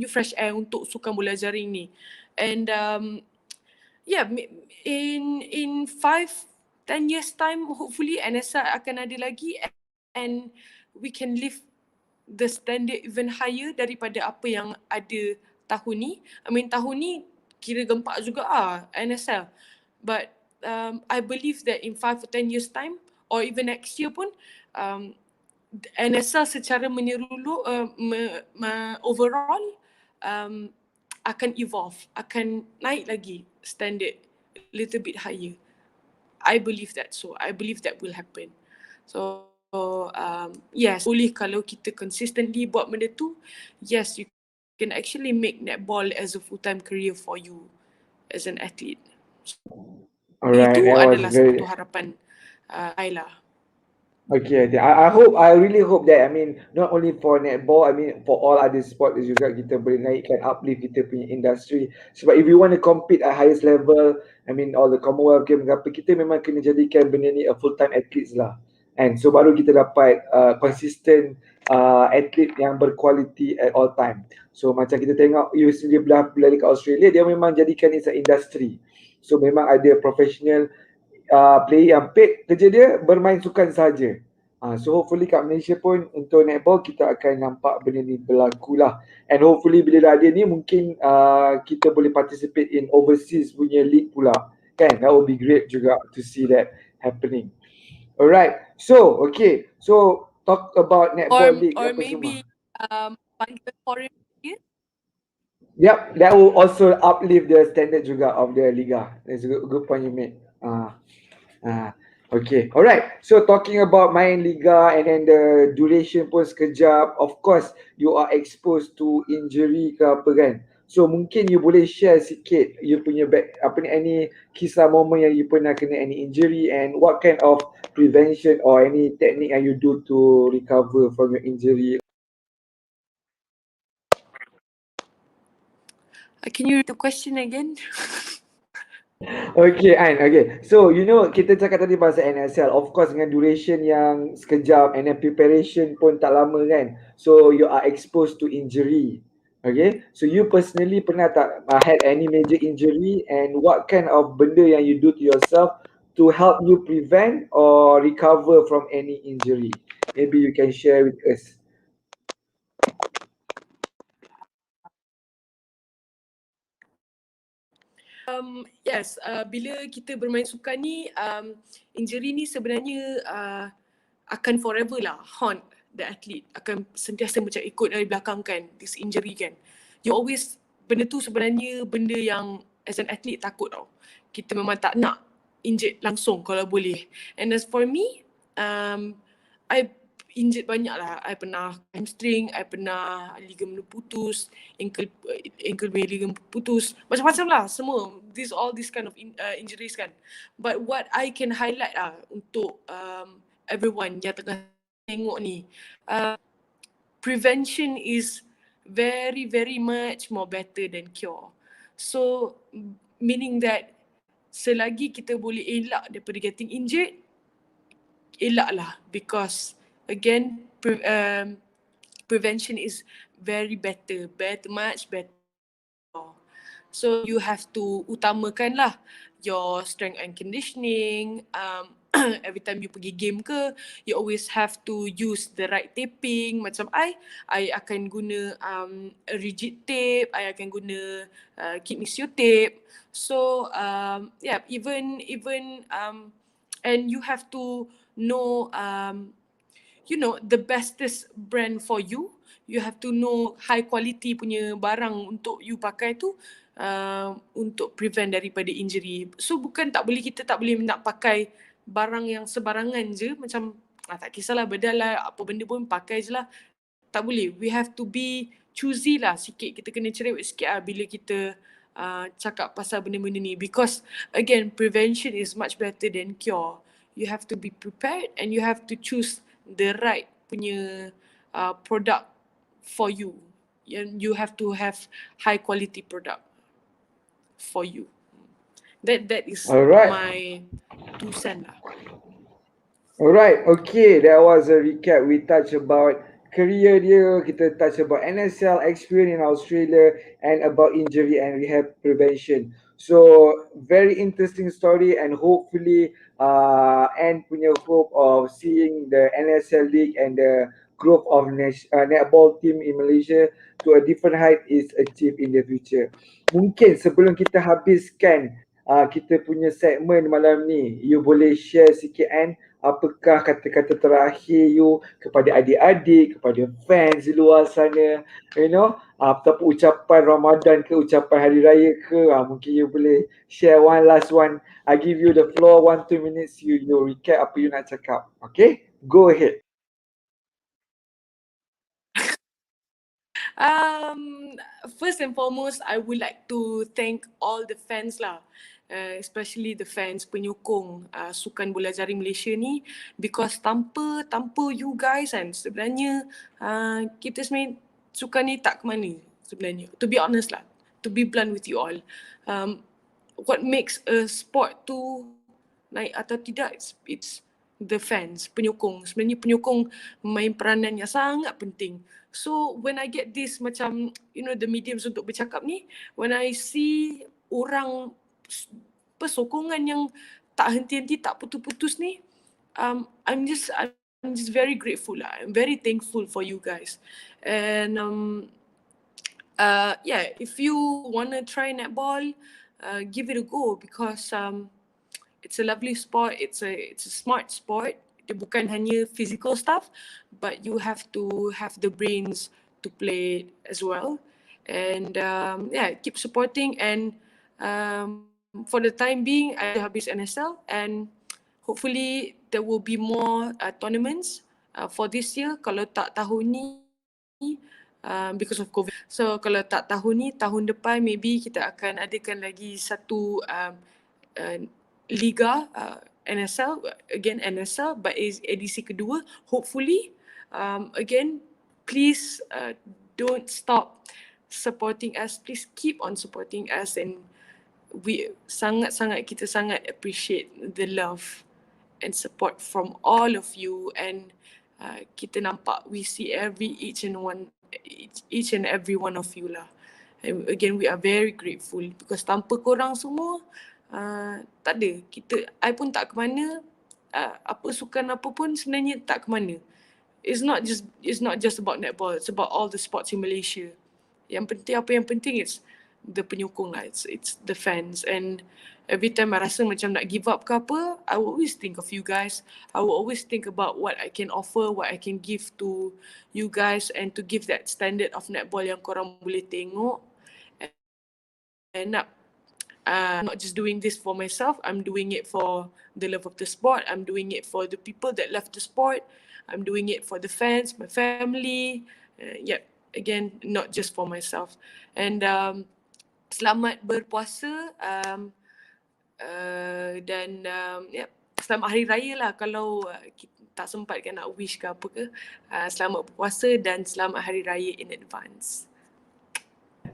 fresh air untuk sukan bola jaring ni. And in 5-10 years time, hopefully NSL akan ada lagi, and we can lift the standard even higher daripada apa yang ada tahun ni. I mean, tahun ni kira gempak juga NSL. But I believe that in 5 or 10 years time, or even next year pun, NSL secara menyeluruh overall akan evolve, akan naik lagi standard little bit higher. I believe that will happen. So yes, boleh kalau kita consistently buat benda tu, yes, you can actually make netball as a full-time career for you as an athlete. Alright, itu that was adalah very satu harapan I lah. okay. I really hope that, I mean, not only for netball, I mean for all other sports juga, kita boleh naikkan, uplift kita punya industry. Sebab if we want to compete at highest level, I mean all the Commonwealth Games apa, kita memang kena jadikan benda ni a full time athletes lah. and so baru kita dapat consistent atlet yang berkualiti at all time. So macam kita tengok USD bila dekat Australia, dia memang jadikan it's an industry. So memang ada professional player yang paid, kerja dia bermain sukan saja. So hopefully kat Malaysia pun untuk netball kita akan nampak benda ni berlaku lah. And hopefully bila dah ada ni mungkin kita boleh participate in overseas punya league pula. Kan? That would be great juga to see that happening. Alright. So, okay. So talk about netball league Or apa semua. maybe panggil foreign player. Yep, that will also uplift the standard juga of the liga. That's a good point you made. Okay, alright. So talking about main liga and then the duration pun sekejap. Of course, you are exposed to injury ke apa kan. So mungkin you boleh share sikit you punya any kisah momen yang you pernah kena any injury and what kind of prevention or any technique yang you do to recover from your injury. Can you read the question again? Okay, Ain. Okay. So, kita cakap tadi pasal NSL. Of course, dengan duration yang sekejap and then preparation pun tak lama kan. So, you are exposed to injury. Okay. So, you personally pernah tak had any major injury and what kind of benda yang you do to yourself to help you prevent or recover from any injury? Maybe you can share with us. Yes, bila kita bermain sukan ni, injury ni sebenarnya akan forever lah haunt the athlete, akan sentiasa macam ikut dari belakang kan, this injury kan. You always, benda tu sebenarnya benda yang as an athlete takut tau. Kita memang tak nak injured langsung kalau boleh. And as for me, I injured banyak lah. I pernah hamstring, I pernah ligamen putus, ankle ligamen putus, macam-macam lah semua. All these kind of injuries kan. But what I can highlight lah untuk everyone yang tengah tengok ni, prevention is very very much more better than cure. So meaning that selagi kita boleh elak daripada getting injured, elaklah, because again prevention is very better, much better. So you have to utamakan lah your strength and conditioning. Every time you pergi game ke, you always have to use the right taping. Macam I akan guna a rigid tape, I akan guna kinesio tape. So yeah, even and you have to know the bestest brand for you. You have to know high quality punya barang untuk you pakai tu untuk prevent daripada injury. So bukan kita tak boleh nak pakai barang yang sebarangan je, macam tak kisahlah bedal lah, apa benda pun pakai je lah. Tak boleh. We have to be choosy lah sikit. Kita kena cerewet sikit lah bila kita cakap pasal benda-benda ni. Because again, prevention is much better than cure. You have to be prepared and you have to choose the right punya product for you. And you have to have high quality product for you. That is my 2 cents lah. Alright, okay, that was a recap. We touched about career dia, kita touch about NSL experience in Australia and about injury and rehab prevention. So very interesting story and hopefully Anne punya hope of seeing the NSL league and the growth of netball team in Malaysia to a different height is achieved in the future. Mungkin sebelum kita habiskan kita punya segmen malam ni, you boleh share sikit Anne, apakah kata-kata terakhir you kepada adik-adik, kepada fans di luar sana, ataupun ucapan Ramadan ke, ucapan Hari Raya ke, mungkin you boleh share one last one. I give you the floor 1-2 minutes, you recap apa you nak cakap. Okay, go ahead. First and foremost, I would like to thank all the fans lah, especially the fans penyokong sukan bola jaring Malaysia ni, because tanpa you guys kan, sebenarnya kita sebenarnya sukan ni tak ke mana sebenarnya, to be honest lah, to be blunt with you all. What makes a sport tu naik atau tidak, it's the fans, penyokong. Sebenarnya penyokong main peranan yang sangat penting. So when I get this macam, the mediums untuk bercakap ni, when I see orang sokongan yang tak henti-henti, tak putus-putus ni, I'm just very grateful lah. I'm very thankful for you guys. And yeah, if you wanna try netball, give it a go, because it's a lovely sport. It's a smart sport. Dia bukan hanya physical stuff, but you have to have the brains to play as well. And yeah, keep supporting. And for the time being, I dah habis NSL, and hopefully there will be more tournaments for this year. Kalau tak tahun ni, because of COVID. So kalau tak tahun ni, tahun depan maybe kita akan adakan lagi satu uh, liga, NSL, again NSL, but is edisi kedua. Hopefully, again, please don't stop supporting us. Please keep on supporting us, and kita sangat appreciate the love and support from all of you. And kita nampak, we see each and every one of you lah. And again, we are very grateful, because tanpa korang semua, tak ada. I pun tak ke mana, apa sukan apa pun sebenarnya tak ke mana. It's not just about netball, it's about all the sports in Malaysia. Apa yang penting it's the penyokong lah, it's the fans. And every time I rasa macam nak give up ke apa, I will always think of you guys. I will always think about what I can offer, what I can give to you guys, and to give that standard of netball yang korang boleh tengok. And not just doing this for myself, I'm doing it for the love of the sport. I'm doing it for the people that love the sport. I'm doing it for the fans, my family. Yep, again, not just for myself. And selamat berpuasa, dan yep, selamat hari raya lah. Kalau tak sempat kan nak wish ke apa ke, selamat berpuasa dan selamat hari raya in advance.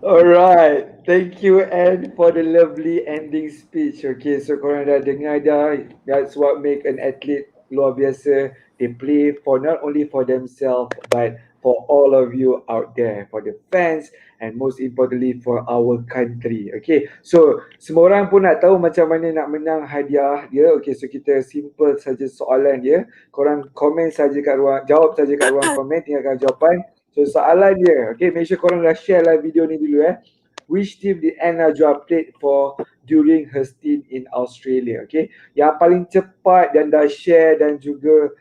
Alright, thank you Anne for the lovely ending speech. Okay, so korang dah dengar dah, that's what make an athlete luar biasa. They play for not only for themselves, but for all of you out there, for the fans, and most importantly for our country. Okay, so semua orang pun nak tahu macam mana nak menang hadiah dia. Okay, so kita simple saja soalan dia. Korang komen saja kat ruang, jawab saja kat ruang komen, tinggalkan jawapan. So soalan dia, okay, make sure korang dah share lah video ni dulu Which team did Najwa played for during her stint in Australia? Okay, yang paling cepat dan dah share dan juga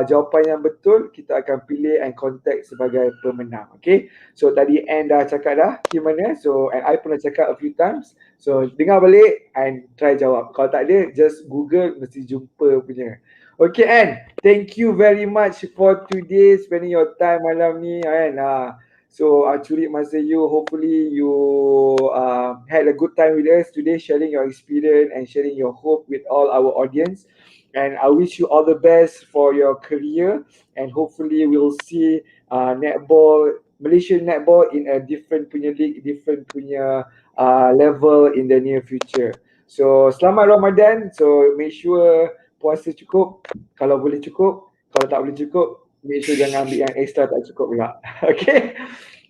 jawapan yang betul, kita akan pilih and contact sebagai pemenang. Okay, so tadi Anne dah cakap dah team mana, so and I pernah cakap a few times. So dengar balik and try jawab. Kalau tak ada, just Google, mesti jumpa punya. Okay Anne, thank you very much for today, spending your time malam ni kan. So curi masa you, hopefully you had a good time with us today, sharing your experience and sharing your hope with all our audience. And I wish you all the best for your career, and hopefully we'll see netball, Malaysian netball in a different punya league, different punya level in the near future. So selamat Ramadan. So make sure puasa cukup, kalau boleh cukup, kalau tak boleh cukup, make sure jangan ambil yang extra tak cukup pula. Okay,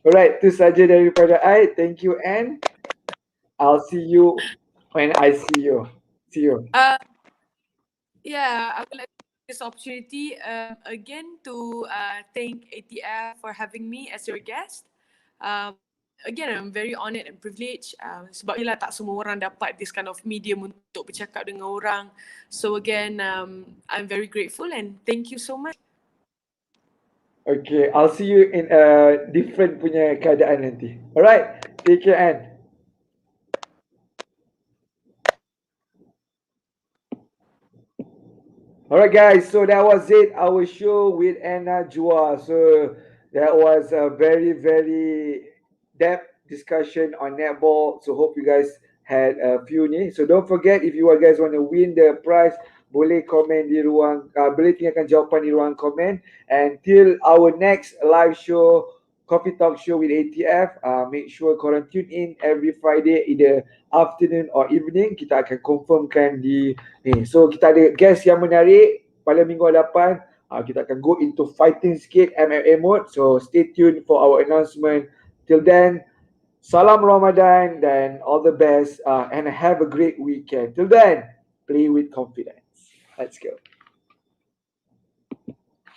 alright, itu saja daripada I. Thank you Anne. I'll see you when I see you. Yeah, I would like to take this opportunity again to thank ATF for having me as your guest. Again, I'm very honoured and privileged, sebab inilah tak semua orang dapat this kind of medium untuk bercakap dengan orang. So again, I'm very grateful and thank you so much. Okay, I'll see you in a different punya keadaan nanti. Alright, take care Anne. Alright guys, so that was it, our show with Najwa. So that was a very, very depth discussion on netball. So hope you guys had a few ni. So don't forget, if you guys want to win the prize, boleh komen di ruang, boleh tinggalkan jawapan di ruang komen. And till our next live show, Coffee Talk Show with ATF, make sure korang tune in every Friday, either afternoon or evening. Kita akan confirmkan di ni. So kita ada guest yang menarik, pada minggu hadapan kita akan go into fighting sikit MMA mode. So stay tuned for our announcement. Till then, salam Ramadan dan all the best and have a great weekend. Till then, play with confidence. Let's go.